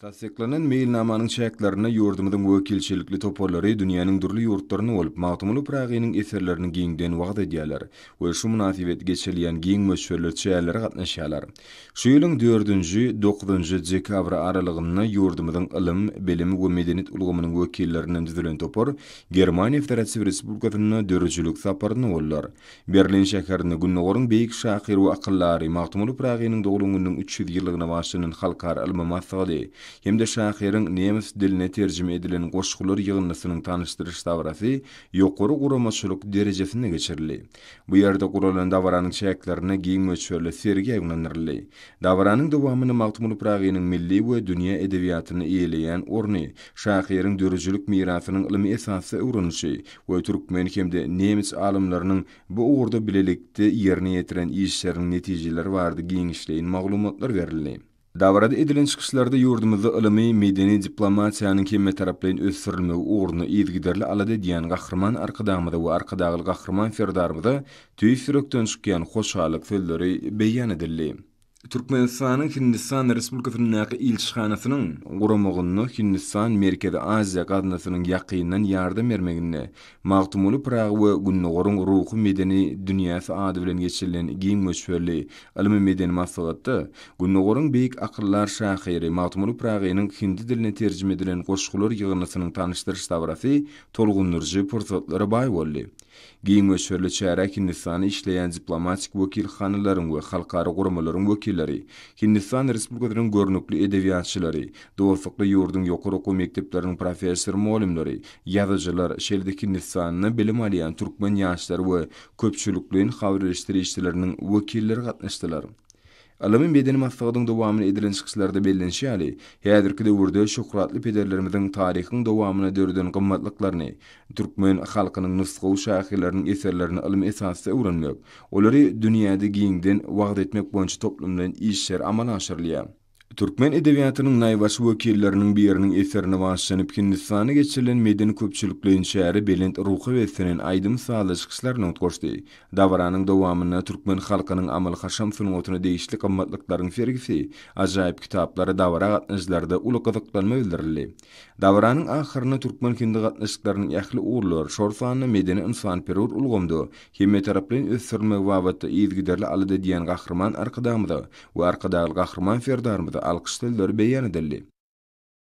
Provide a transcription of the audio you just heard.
Tasdiklanan mailnamanın çäklerine ýurdumyzyň wekilçilikli toparlary dünýäniň durly ýurtlaryny bolup, Magtymyly Pragynyň eserlerini giňden wagt edýärler we şu münasibet geçirilýän giň möşwerler çäýerlere gatnaşýarlar. Şu ýylyň 4-nji 9-njy dekabr aralygynda ýurdumyzyň ilm, bilim we medeniýet ulgamynyň wekillerinden düzülen topar Germaniýa Federasiýa Respublikasyna dörjülük saparyny bollar. Berlin şäherinde Günnogoryň beýik şahyr we akyllary Magtymyly Pragynyň dogulunyň 300 ýyllygyna başlanan halkara ilmi maslahaty hem de şahyryň nemis diline terjime edilen goşgular ýygynysynyň tanyşdyryş dawarasy ýokary guramaçylyk derejesine geçirildi. Bu ýerde guralan dawaranyň çäklerine giň möçberli sergi ýagnanyrly. Dawaranyň dowamyny Magtymyly Pragynyň milli we dünýä edebiýatyny iýleýän orny, şahyryň dörjülük mirasynyň ilmi esasy öwrenişi we türkmen hem de nemis alymlarynyň bu ugrda bilelikde ýerine ýetiren işleriň netijeleri bardy giň işleýän maglumatlar berildi. Dawarada edilen çykyşlarda ýurdumyzda ilmi, medeni diplomatiýanyň kemme taraplaryň ösürilmegi ugruna ýyzgiderli alady diýen gahrman arkadamyda we arkadagy gahrman ferdarmyda tüýsürekden çykýan hoşalyk sözleri beýan edildi. Türkmenistanyň Hindistan Respublikasynyň ilçihanasynyň guramagyny Hindistan Merkezi Aziýa gadnasynyň ýakyndan ýardam bermegine Magtymyly Prag we Günnogoryň ruhy medeni dünýäsi ady bilen geçirilen giň möçberli ilmi medeni maslahatda Günnogoryň beýik akyllar şahyry Magtymyly Pragynyň hindi diline terjime edilen goşgular ýygynysynyň tanyşdyryş dawarasy tolgundyryjy pursatlary baý boldy. Giň möçberli çärek Hindistany işleýän diplomatik wekilhanalaryň we halkara guramalaryň wekilleri, Hindistan Respublikasynyň görnükli edebiýatçylary, dowlukly ýurduň ýokary okuw mekdepleriniň professor muallimleri, ýazyjylar, şeýleki Hindistanyny bilim alýan türkmen ýaşlary we köpçülikliň habarleşdirişçileriniň wekilleri gatnaşdylar. Ilmi medeni maslahatyň dowamyny edilen çykyşlarda bellenşýäli, häzirki döwürde şöhratly pederlerimiziň taryhyň dowamyna dörden gymmatlyklaryny, türkmen halkynyň nusgaw şahyrlarynyň eserlerini ilmi esasy öwrenmek, olary dünýäde giňden wagt etmek boýunça toplumdan işler amala aşyrylýar. Türkmen edebiýatynyň naýbaş wekilleriniň biriniň eserini başlanyp Hindistana geçirilen medeni köpçülikliň şäheri Belent ruhy we senen aýdym sağlaşyklaryny ötgördi. Dawaranyň dowamyna türkmen halkynyň amal haşam sunmagyna değişli gymmatlyklaryň sergisi, ajaýyp kitaplary dawara gatnaşyklary uly gyzyklanma bildirildi. Dawaranyň ahyryna türkmen hindi gatnaşyklarynyň ýahly uğurlar, şor sanyny medeni insanperwer ulgamdy, hemme taraplaryň ösürmek wagtda ýyzgiderli alady diýen gahrman arkadamyda we arkadagy gahrman ferdarmyda alkışlar beýan edildi.